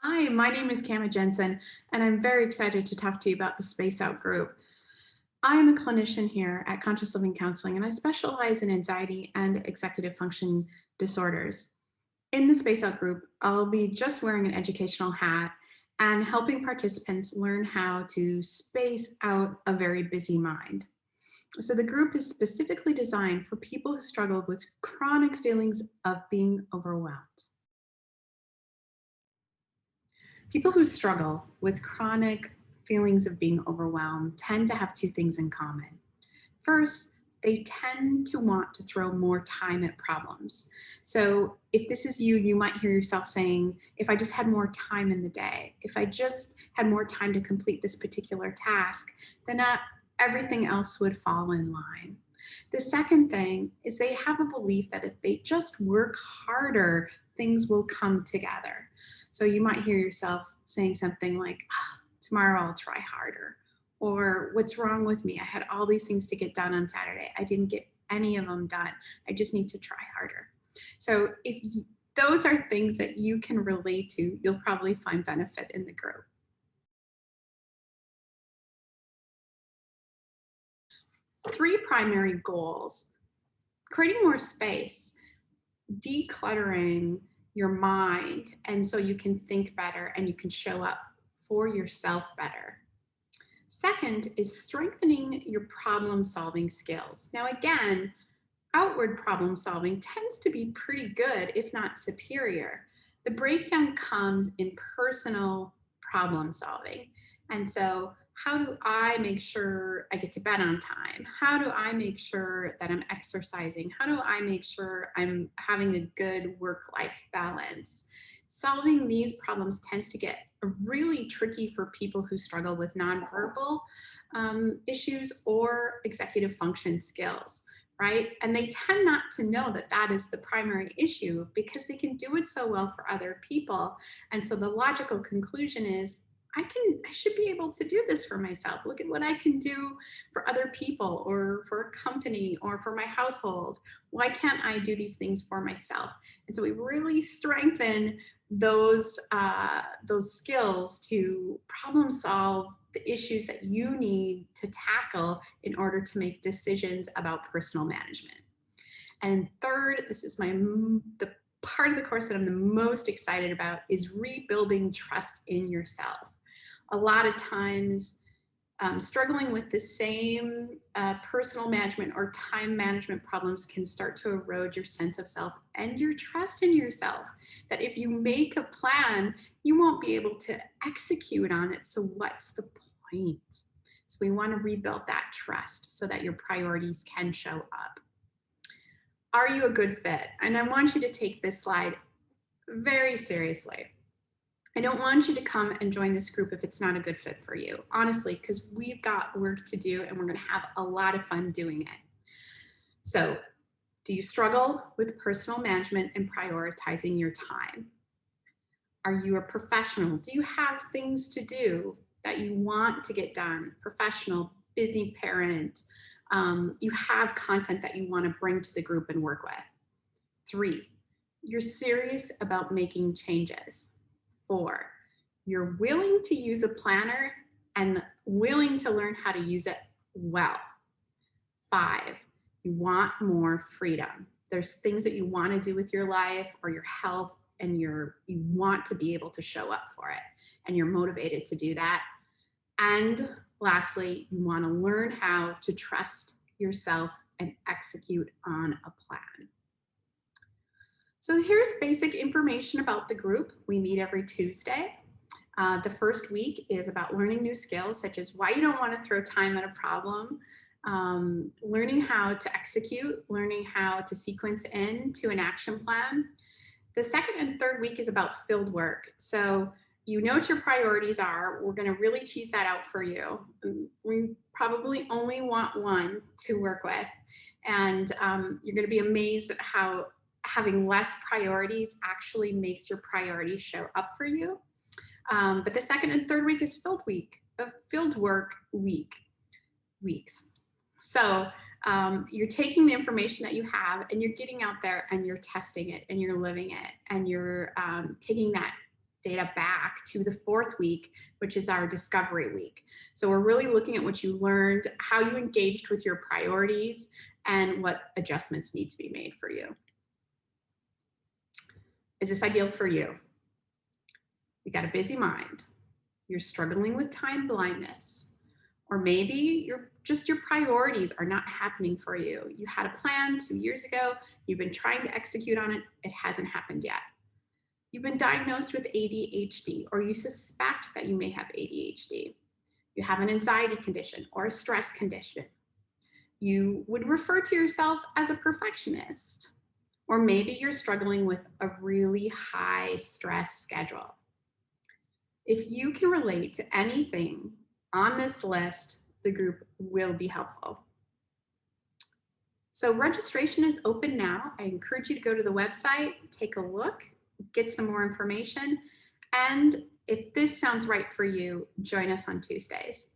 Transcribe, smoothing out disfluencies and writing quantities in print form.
Hi, my name is Kama Jensen, and I'm very excited to talk to you about the spaceOUT group. I'm a clinician here at Conscious Living Counseling, and I specialize in anxiety and executive function disorders. In the spaceOUT group, I'll be just wearing an educational hat and helping participants learn how to space out a very busy mind. So the group is specifically designed for people who struggle with chronic feelings of being overwhelmed. People who struggle with chronic feelings of being overwhelmed tend to have two things in common. First, they tend to want to throw more time at problems. So, if this is you, you might hear yourself saying, if I just had more time in the day, if I just had more time to complete this particular task, then everything else would fall in line. The second thing is they have a belief that if they just work harder, things will come together. So you might hear yourself saying something like, tomorrow I'll try harder. Or what's wrong with me? I had all these things to get done on Saturday. I didn't get any of them done. I just need to try harder. So if those are things that you can relate to, you'll probably find benefit in the group. Three primary goals: creating more space, decluttering your mind, and so you can think better and you can show up for yourself better. Second is strengthening your problem solving skills. Now, again, outward problem solving tends to be pretty good, if not superior. The breakdown comes in personal problem solving. And so, how do I make sure I get to bed on time? How do I make sure that I'm exercising? How do I make sure I'm having a good work life balance? Solving these problems tends to get really tricky for people who struggle with nonverbal issues or executive function skills, right? And they tend not to know that that is the primary issue because they can do it so well for other people. And so the logical conclusion is, I should be able to do this for myself. Look at what I can do for other people or for a company or for my household. Why can't I do these things for myself? And so we really strengthen those skills to problem solve the issues that you need to tackle in order to make decisions about personal management. And third, this is the part of the course that I'm the most excited about, is rebuilding trust in yourself. A lot of times, struggling with the same personal management or time management problems can start to erode your sense of self and your trust in yourself. That if you make a plan, you won't be able to execute on it. So, what's the point? So, we want to rebuild that trust so that your priorities can show up. Are you a good fit? And I want you to take this slide very seriously. I don't want you to come and join this group if it's not a good fit for you, honestly, because we've got work to do and we're going to have a lot of fun doing it. So, do you struggle with personal management and prioritizing your time? Are you a professional? Do you have things to do that you want to get done? Professional, busy parent. You have content that you want to bring to the group and work with. 3, you're serious about making changes. 4, you're willing to use a planner and willing to learn how to use it well. 5, you want more freedom. There's things that you want to do with your life or your health, and you want to be able to show up for it, and you're motivated to do that. And lastly, you want to learn how to trust yourself and execute on a plan. So here's basic information about the group. We meet every Tuesday. The first week is about learning new skills, such as why you don't want to throw time at a problem, learning how to execute, learning how to sequence into an action plan. The second and third week is about field work. So you know what your priorities are. We're going to really tease that out for you. We probably only want one to work with. And you're going to be amazed at how having less priorities actually makes your priorities show up for you. But the second and third week is field work weeks. So you're taking the information that you have and you're getting out there and you're testing it and you're living it and you're taking that data back to the 4th week, which is our discovery week. So we're really looking at what you learned, how you engaged with your priorities, and what adjustments need to be made for you. Is this ideal for you? You got a busy mind. You're struggling with time blindness. Or maybe your priorities are not happening for you. You had a plan 2 years ago, you've been trying to execute on it, it hasn't happened yet. You've been diagnosed with ADHD, or you suspect that you may have ADHD. You have an anxiety condition or a stress condition. You would refer to yourself as a perfectionist. Or maybe you're struggling with a really high stress schedule. If you can relate to anything on this list, the group will be helpful. So registration is open now. I encourage you to go to the website, take a look, get some more information, and if this sounds right for you, join us on Tuesdays.